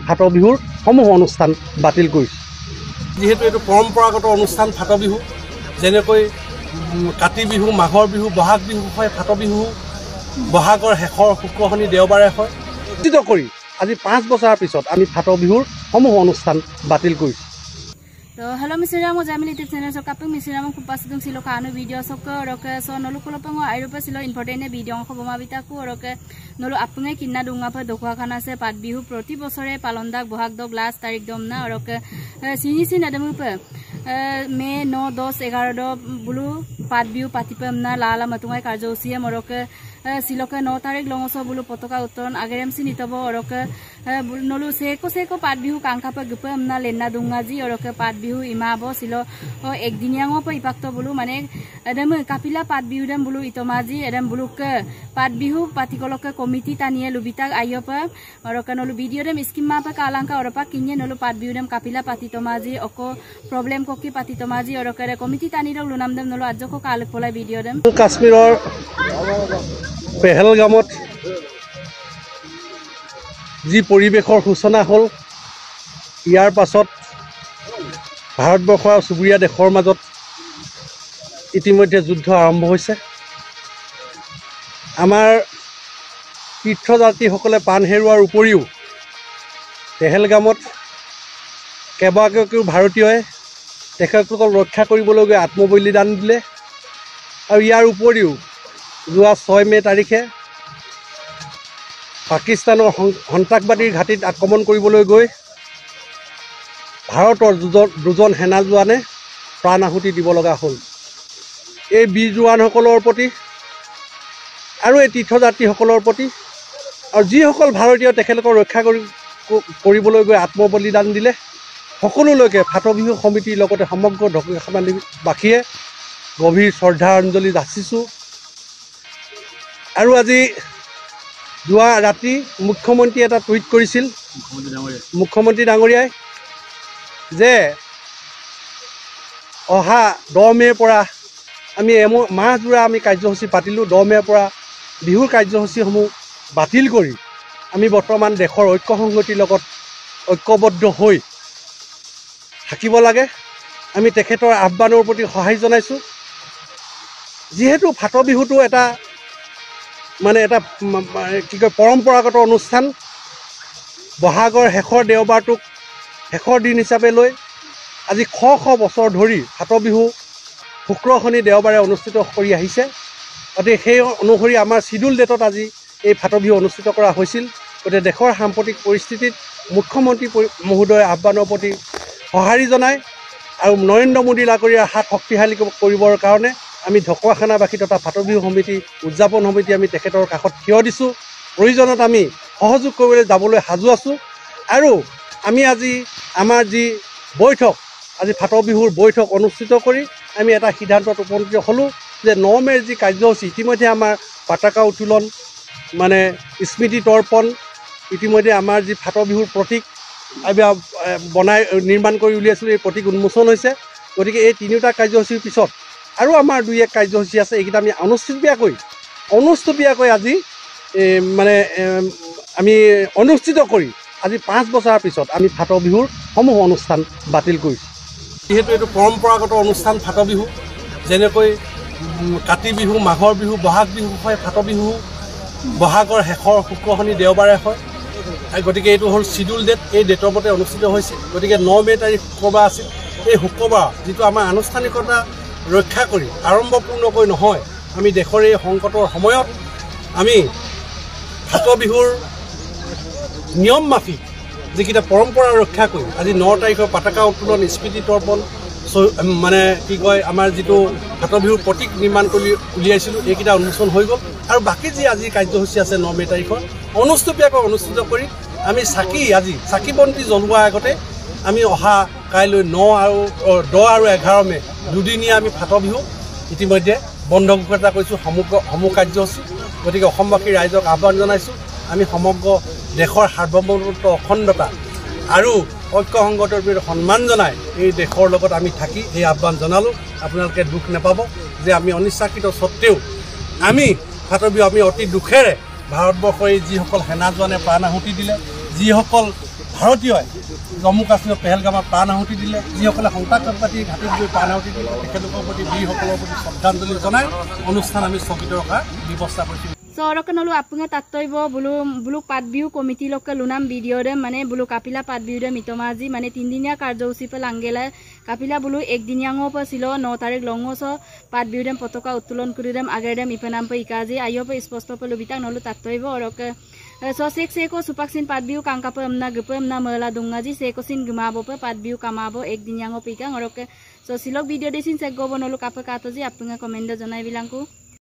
ফাট বিহুৰ সমূহ অনুষ্ঠান বাতিল কৰিছোঁ। যিহেতু এইটো পৰম্পৰাগত অনুষ্ঠান ফাট বিহু, যেনেকৈ কাতি বিহু, মাঘৰ বিহু, বহাগ বিহু হয়, ফাট বিহু বহাগৰ শেষৰ শুক্ৰ শনি দেওবাৰে হয়। নিশ্চিত কৰি আজি 5 বছৰৰ পিছত আমি ফাট বিহুৰ সমূহ অনুষ্ঠান বাতিল কৰিছোঁ। तो हेलो मिसिरामो जैमिल यूट्यूब चैनल सो कापिंग मिसिरामो कुपासिदुं सिलो कानो वीडियो सक रके सो नलु कुलपंगो आइरोपे सिलो इम्पोर्टेंट वीडियो को बमा बिताकु रके नलु आपंगे किन्ना दुंगा पे दोखवा खाना से पात बिहु प्रति बछरे पालनदाक बहाग दग लास्ट तारिख दमना रके सिनिसि नदमु पे मे 9 10 11 द बुलु पात बिहु पातिपमना लाला मतुंगाय कार्यसूचिए मरके सिलोके 9 तारिख लंगसो बुलु पताका उत्तोलन आगेरम सिनितबो रके नलु सेको पात बिहु कांखा पे गपमना लेना दुंगा जी रके पात बिहु इमाबो सिलो एक दिनियांगो पे इपाक्तो बुलु माने एदम कापिला पात बिहु दम बुलु इतमाजी एदम बुलु के पात बिहु पातिकलके कमिटी तानिए लुबिताक आयोपा रके नलु वीडियो दम स्कीमा पे कालांका अरपा किन्ये नलु पात बिहु दम कापिला पातितमाजी अको प्रॉब्लम कोकी पातितमाजी रके कमिटी तानि दक लुनाम दम नलु आजको काल पोला वीडियो दम काश्मीৰৰ পেহেলগামত যি পৰিৱেশৰ সূচনা হ'ল, ইয়াৰ পাছত ভাৰতবৰ্ষৰ আৰু চুবুৰীয়া দেশৰ মাজত ইতিমধ্যে যুদ্ধ আৰম্ভ হৈছে। আমাৰ তীৰ্থযাত্ৰীসকলে প্ৰাণ হেৰুৱাৰ উপৰিও পেহেলগামত কেইবাগৰাকীও ভাৰতীয়ই তেখেতলোকক ৰক্ষা কৰিবলৈ গৈ আত্মবলিদান দিলে। আৰু ইয়াৰ উপৰিও যোৱা 6 মে তাৰিখে পাকিস্তানৰ সন্ত্ৰাসবাদীৰ ঘাটিত আক্ৰমণ কৰিবলৈ গৈ ভাৰতৰ দুজন সেনা জোৱানে প্ৰাণ আহুতি দিব লগা হ'ল। এই বীৰ জোৱানসকলৰ প্ৰতি আৰু এই তীৰ্থযাত্ৰীসকলৰ প্ৰতি আৰু যিসকল ভাৰতীয় তেখেতলোকক ৰক্ষা কৰিবলৈ গৈ আত্মবলিদান দিলে, সকলোলৈকে ফাট বিহু সমিতিৰ লগতে সমগ্ৰ ঢকুৱাখানাবাসীয়ে গভীৰ শ্ৰদ্ধাঞ্জলি যাচিছোঁ। আৰু আজি যোৱা ৰাতি মুখ্যমন্ত্ৰী এটা টুইট কৰিছিল, মুখ্যমন্ত্ৰী ডাঙৰীয়াই, যে অহা 10 মেৰ পৰা আমি মাহজোৰা আমি কাৰ্যসূচী পাতিলোঁ। 10 মেৰ পৰা বিহুৰ কাৰ্যসূচীসমূহ বাতিল কৰি আমি বৰ্তমান দেশৰ ঐক্য সংহতিৰ লগত ঐক্যবদ্ধ হৈ থাকিব লাগে। আমি তেখেতৰ আহ্বানৰ প্ৰতি সহায় জনাইছোঁ। যিহেতু ফাট বিহুটো এটা কি কয় পৰম্পৰাগত অনুষ্ঠান, বহাগৰ শেষৰ দেওবাৰটোক শেষৰ দিন হিচাপে লৈ আজি শ বছৰ ধৰি ফাট বিহু শুক্ৰ শনি দেওবাৰে অনুষ্ঠিত কৰি আহিছে। গতিকে সেই অনুসৰি আমাৰ চিডিউল ডেটত আজি এই ফাট বিহু অনুষ্ঠিত কৰা হৈছিল। গতিকে দেশৰ সাম্প্ৰতিক পৰিস্থিতিত মুখ্যমন্ত্ৰী মহোদয়ৰ আহ্বানৰ প্ৰতি সঁহাৰি জনাই আৰু নৰেন্দ্ৰ মোদী ডাঙৰীয়াৰ হাত শক্তিশালী কৰিবৰ কাৰণে আমি ঢকুৱাখানাবাসী তথা ফাট বিহু সমিতি উদযাপন সমিতি আমি তেখেতৰ কাষত থিয় দিছোঁ। প্ৰয়োজনত আমি সহযোগ কৰিবলৈ যাবলৈ সাজু আছোঁ। আৰু আমি আজি আমাৰ যি বৈঠক, আজি ফাট বিহুৰ বৈঠক অনুষ্ঠিত কৰি আমি এটা সিদ্ধান্তত উপনীত হ'লোঁ যে 9 মেৰ যি কাৰ্যসূচী, ইতিমধ্যে আমাৰ পতাকা উত্তোলন মানে স্মৃতি তৰ্পণ, ইতিমধ্যে আমাৰ যি ফাট বিহুৰ প্ৰতীক নিৰ্মাণ কৰি উলিয়াইছিলোঁ, এই প্ৰতীক উন্মোচন হৈছে। গতিকে এই 3টা কাৰ্যসূচীৰ পিছত আৰু আমাৰ 2-1 কাৰ্যসূচী আছে। এইকেইটা আমি অনুষ্টুপীয়াকৈ আজি আমি অনুষ্ঠিত কৰি আজি 5 বছৰৰ পিছত আমি ফাট বিহুৰ সমূহ অনুষ্ঠান বাতিল কৰিছোঁ। যিহেতু এইটো পৰম্পৰাগত অনুষ্ঠান ফাট বিহু, যেনেকৈ কাতি বিহু, মাঘৰ বিহু, বহাগ বিহু হয়, ফাট বিহু বহাগৰ শেষৰ শুক্ৰ শনি দেওবাৰে হয়। গতিকে এইটো হ'ল চিডিউল ডেট, এই ডেটৰ মতে অনুষ্ঠিত হৈছে। গতিকে 9 মে তাৰিখ শুক্ৰবাৰ আছিল। এই শুক্ৰবাৰ যিটো আমাৰ আনুষ্ঠানিকতা ৰক্ষা কৰি আড়ম্বৰপূৰ্ণকৈ নহয়, আমি দেশৰ এই সংকটৰ সময়ত আমি ফাট বিহুৰ নিয়ম মাফিক যিকেইটা পৰম্পৰা ৰক্ষা কৰি আজি 9 তাৰিখৰ পতাকা উত্তোলন, স্মৃতি তৰ্পণ মানে কি কয় আমাৰ যিটো ফাট বিহুৰ প্ৰতীক নিৰ্মাণ কৰি উলিয়াইছিলোঁ, এইকেইটা উন্মোচন হৈ গ'ল। আৰু বাকী যি আজি কাৰ্যসূচী আছে 9 মে তাৰিখৰ অনুষ্টুপীয়াকৈ অনুষ্ঠিত কৰি আমি চাকি বন্তি জ্বলোৱাৰ আগতে আমি অহা কাইলৈ 9 আৰু 10 আৰু 11 মে দুদিনীয়া আমি ফাট বিহু ইতিমধ্যে বন্ধ ঘোষণা কৰিছোঁ সমূহ কাৰ্যসূচী। গতিকে অসমবাসী ৰাইজক আহ্বান জনাইছোঁ, আমি সমগ্ৰ দেশৰ সাৰ্বভৌমত্ব, অখণ্ডতা আৰু ঐক্য সংগঠনৰ প্ৰতি সন্মান জনাই এই দেশৰ লগত আমি থাকি এই আহ্বান জনালোঁ। আপোনালোকে দুখ নাপাব যে আমি অনিচ্ছাকৃত সত্ত্বেও আমি ফাট বিহু আমি অতি দুখেৰে ভাৰতবৰ্ষৰ এই যিসকল সেনা জোৱানে প্ৰাণ আহুতি দিলে, যিসকল ভাৰতীয়ই জম্মু কাশ্মীৰৰ পেহেলগামত প্ৰাণ আহুতি দিলে যিসকলে সন্ত্ৰাসবাদ পাতি ঘাটিত গৈ প্ৰাণ আহুতি দিলে তেখেতলোকৰ প্ৰতি বীৰসকলৰ প্ৰতি শ্ৰদ্ধাঞ্জলি জনাই অনুষ্ঠান আমি স্থগিত ৰখাৰ ব্যৱস্থা কৰিছোঁ সৰকে নলো আপুঙে তাত্তৈব বুলু পাত বিহু কমিটি লোকে লুনাম ভিডিও দে মানে বুলু কাপিলা পাত বিহু দে মিতমাজি মানে 3 দিনীয়া কাৰ্যসূচী পে লাংগেলা কাপিলা বুলু 1 দিনীয়াঙ পে ছিল 9 তাৰিখ লংগছ পাত বিহু দে পতাকা উত্তোলন কৰি দেম আগে দেম ইপনাম পে ইকাজি আইও পে স্পষ্ট পে লুবিতা নলো তাত্তৈব অৰকে সসেক সেকো সুপাকসিন পাত বিহু কাংকা পে আমনা গপে আমনা মলা দুংগাজি সেকোসিন গমাবো পে পাত বিহু কামাবো 1 দিনীয়াঙ পিকাং অৰকে সসিলক ভিডিও দেसिन চেক গব নলো কাপে কাতজি আপুঙে কমেন্ট জনাই বিলাংকু